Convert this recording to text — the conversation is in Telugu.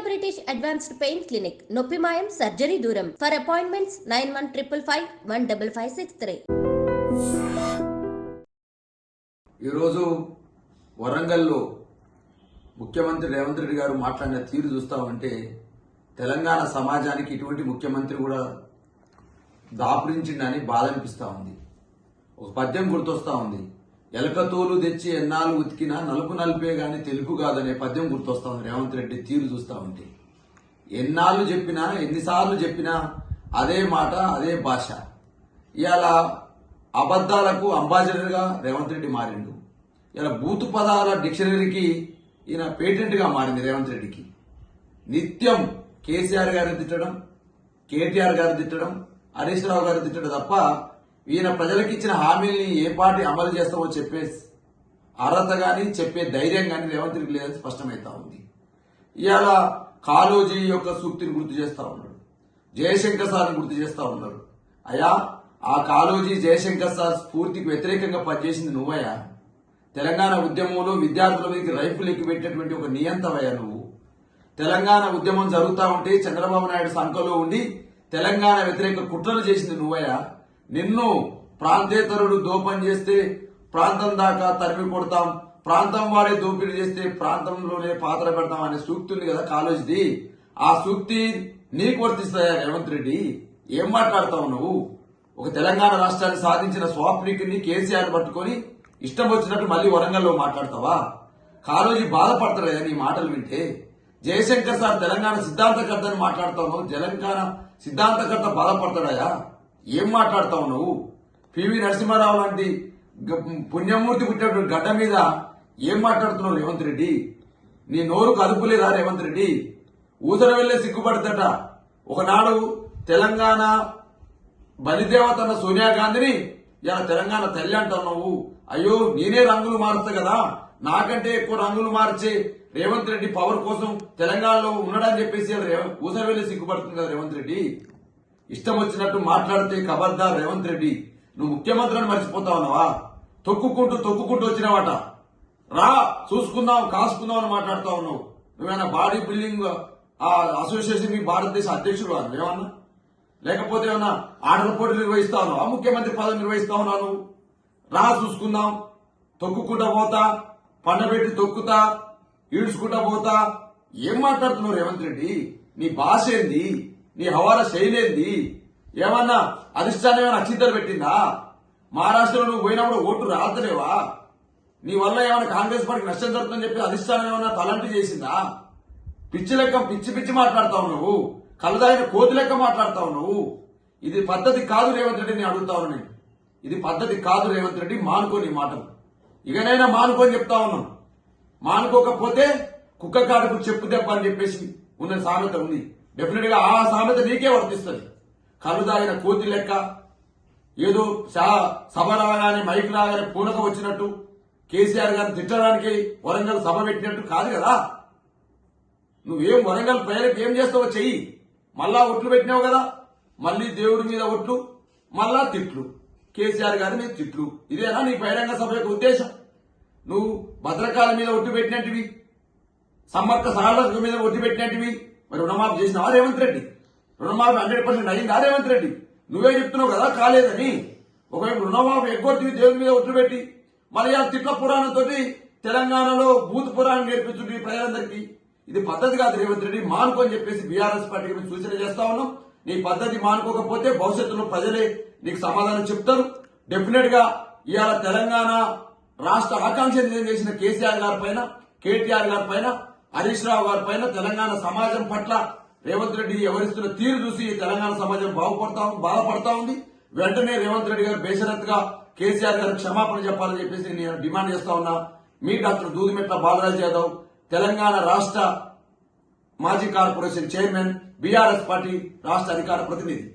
బ్రిటిష్ అడ్వాన్స్డ్ పెయిన్ క్లినిక్, నొప్పి మాయం, సర్జరీ దూరం. For appointments 9155515563. ఈరోజు వరంగల్లో ముఖ్యమంత్రి రేవంత్ రెడ్డి గారు మాట్లాడిన తీరు చూస్తామంటే తెలంగాణ సమాజానికి ఇటువంటి ముఖ్యమంత్రి కూడా దాపురించిండని బాధ అనిపిస్తా ఉంది. ఒక పద్యం గుర్తొస్తా ఉంది. ఎలకతోలు తెచ్చి ఎన్నాళ్ళు ఉతికినా నలుపు నలిపే గాని తెలుపు కాదనే పద్యం గుర్తొస్తా ఉంది. రేవంత్ రెడ్డి తీరు చూస్తా ఉంటే ఎన్నాళ్ళు చెప్పినా ఎన్నిసార్లు చెప్పినా అదే మాట అదే భాష. ఇవాళ అబద్దాలకు అంబాసిడర్గా రేవంత్ రెడ్డి మారిండు. ఇలా బూతు పదాల డిక్షనరీకి ఈయన పేటెంట్గా మారింది రేవంత్ రెడ్డికి. నిత్యం కేసీఆర్ గారిని తిట్టడం, కేటీఆర్ గారిని తిట్టడం, హరీష్ రావు గారిని తిట్టడం తప్ప ఈయన ప్రజలకు ఇచ్చిన హామీల్ని ఏ పార్టీ అమలు చేస్తామో చెప్పే అర్హత గాని చెప్పే ధైర్యం గాని రేవంత్ రెడ్డి లేదని స్పష్టమైతా ఉంది. ఇవాళ కాళోజీ యొక్క సూక్తిని గుర్తు చేస్తా ఉన్నాడు, జయశంకర్ సార్ని గుర్తు చేస్తా ఉన్నాడు. అయ్యా, ఆ కాళోజీ జయశంకర్ సార్ స్ఫూర్తికి వ్యతిరేకంగా పనిచేసింది నువ్వయ్యా. తెలంగాణ ఉద్యమంలో విద్యార్థుల మీదకి రైఫులు ఎక్కిపెట్టేటువంటి ఒక నియంతవయ్యా నువ్వు. తెలంగాణ ఉద్యమం జరుగుతా ఉంటే చంద్రబాబు నాయుడు సంఖలో ఉండి తెలంగాణ వ్యతిరేక కుట్రలు చేసింది నువ్వయ్యా. నిన్ను ప్రాంతేతరుడు దోపం చేస్తే ప్రాంతం దాకా తరిమి కొడతాం, ప్రాంతం వాడే దోపిడీ చేస్తే ప్రాంతంలోనే పాత్ర పెడతాం అనే సూక్తి ఉంది కదా కాలేజీది. ఆ సూక్తి నీకు వర్తిస్తాయా రేవంత్ రెడ్డి? ఏం మాట్లాడతావు నువ్వు? ఒక తెలంగాణ రాష్ట్రాన్ని సాధించిన స్వాప్నికుని కేసీఆర్ పట్టుకొని ఇష్టం వచ్చినట్టు మళ్ళీ వరంగల్లో మాట్లాడతావా? కాళోజీ బాధపడతాడా నీ మాటలు వింటే? జయశంకర్ సార్ తెలంగాణ సిద్ధాంతకర్త అని మాట్లాడతావు, తెలంగాణ సిద్ధాంతకర్త బాధపడతాడాయా? ఏం మాట్లాడతావు నువ్వు? పివి నరసింహారావు లాంటి పుణ్యమూర్తి పుట్టినటువంటి గడ్డ మీద ఏం మాట్లాడుతున్నావు రేవంత్ రెడ్డి? నీ నోరు కదుపులేదా రేవంత్ రెడ్డి? ఊసర వెళ్లే సిగ్గుపడతట. ఒకనాడు తెలంగాణ బలిదేవత అన్న సోనియా గాంధీని ఇలా తెలంగాణ తల్లి అంటావు నువ్వు. అయ్యో, నేనే రంగులు మారుస్తా కదా, నాకంటే ఎక్కువ రంగులు మార్చే రేవంత్ రెడ్డి పవర్ కోసం తెలంగాణలో ఉన్నాడని చెప్పేసి ఊసర వెళ్లే సిగ్గుపడుతుంది కదా రేవంత్ రెడ్డి. ఇష్టం వచ్చినట్టు మాట్లాడితే ఖబర్దార్ రేవంత్ రెడ్డి. నువ్వు ముఖ్యమంత్రిని మర్చిపోతా ఉన్నావా? తొక్కుకుంటూ వచ్చినావట. రా చూసుకుందాం కాసుకుందాం అని మాట్లాడుతా ఉన్నావు. నువ్వేనా బాడీ బిల్డింగ్ అసోసియేషన్ మీ భారతదేశ అధ్యక్షుడు ఏమన్నా? లేకపోతే ఏమన్నా ఆటల పోటీలు నిర్వహిస్తా ఉన్నావు? ముఖ్యమంత్రి పదవి నిర్వహిస్తా ఉన్నావు నువ్వు. రా చూసుకుందాం. తొక్కుకుంటా పోతా, పండబెట్టి తొక్కుతా, ఈడ్చుకుంటా పోతా. ఏం మాట్లాడుతున్నావు రేవంత్ రెడ్డి? నీ భాష ఏంది? నీ హవాలా శైలి ఏంది? ఏమన్నా అధిష్టానం ఏమైనా అక్షింతలు పెట్టిందా? మహారాష్ట్రలో నువ్వు పోయినప్పుడు ఓటు రాతలేవా? నీ వల్ల ఏమైనా కాంగ్రెస్ పార్టీకి నష్టం జరుగుతుందని చెప్పి అధిష్టానం ఏమైనా తలంటి చేసిందా? పిచ్చి లెక్క పిచ్చి మాట్లాడతావు నువ్వు. కలదాయిన కోతి లెక్క మాట్లాడతావు నువ్వు. ఇది పద్ధతి కాదు రేవంత్ రెడ్డి. నేను అడుగుతావు నేను, ఇది పద్ధతి కాదు రేవంత్ రెడ్డి. మానుకో నీ మాటలు. ఇకనైనా మానుకోని చెప్తా ఉన్నాం. మానుకోకపోతే కుక్క కాడుకు చెప్పు దెబ్బ అని చెప్పేసి ఉన్న సామెత ఉంది. డెఫినెట్ గా ఆ సామెత నీకే వర్తిస్తుంది. కలుదాగిన కోతి లెక్క ఏదో సభ రాగానే మైక్ రాగానే పూనక వచ్చినట్టు కేసీఆర్ గారిని తిట్టడానికి వరంగల్ సభ పెట్టినట్టు కాదు కదా. నువ్వేం వరంగల్ ప్రజలకు ఏం చేస్తావో చెయ్యి. మళ్ళా ఒట్లు పెట్టినావు కదా, మళ్ళీ దేవుడి మీద ఒట్లు, మళ్ళా తిట్లు, కేసీఆర్ గారి మీద తిట్లు. ఇదేనా నీ బహిరంగ సభ యొక్క ఉద్దేశం? నువ్వు భద్రకాల మీద ఒట్టు పెట్టినట్టువి, సమ్మక్క సారలక్క మీద ఒట్టు పెట్టినట్టువి. మరి రుణమాఫీ చేసినావా రేవంత్ రెడ్డి? రుణమాఫీ 100% అయిందా రేవంత్ రెడ్డి? నువ్వే చెప్తున్నావు కదా కాలేదని. ఒకవైపు రుణమాఫీ ఎగ్గొట్టి దేవుని మీద ఒట్లు పెట్టి మళ్ళీ ఆ తిట్ల పురాణంతో తెలంగాణలో బూత్ పురాణం నేర్పించుంటే ప్రజలందరికీ. ఇది పద్ధతి కాదు రేవంత్ రెడ్డి. మానుకో అని చెప్పేసి బీఆర్ఎస్ పార్టీకి మేము సూచన చేస్తా ఉన్నాం. నీ పద్ధతి మానుకోకపోతే భవిష్యత్తులో ప్రజలే నీకు సమాధానం చెప్తారు. డెఫినెట్ గా ఇవాళ తెలంగాణ రాష్ట్ర ఆకాంక్ష నిజం చేసిన కేసీఆర్ గారి పైన, కేటీఆర్ గారి పైన, హరీష్ రావు గారి పైన తెలంగాణ సమాజం పట్ల రేవంత్ రెడ్డి ఎవరిస్తున్న తీరు చూసి తెలంగాణ సమాజం బాధపడతా ఉంది. వెంటనే రేవంత్ రెడ్డి గారు బేషరత్గా కేసీఆర్ గారు క్షమాపణ చెప్పాలని చెప్పేసి నేను డిమాండ్ చేస్తా ఉన్నా. మీ డాక్టర్ దూదిమెట్ల బాలరాజ్ యాదవ్, తెలంగాణ రాష్ట్ర మాజీ కార్పొరేషన్ చైర్మన్, బీఆర్ఎస్ పార్టీ రాష్ట్ర అధికార ప్రతినిధి.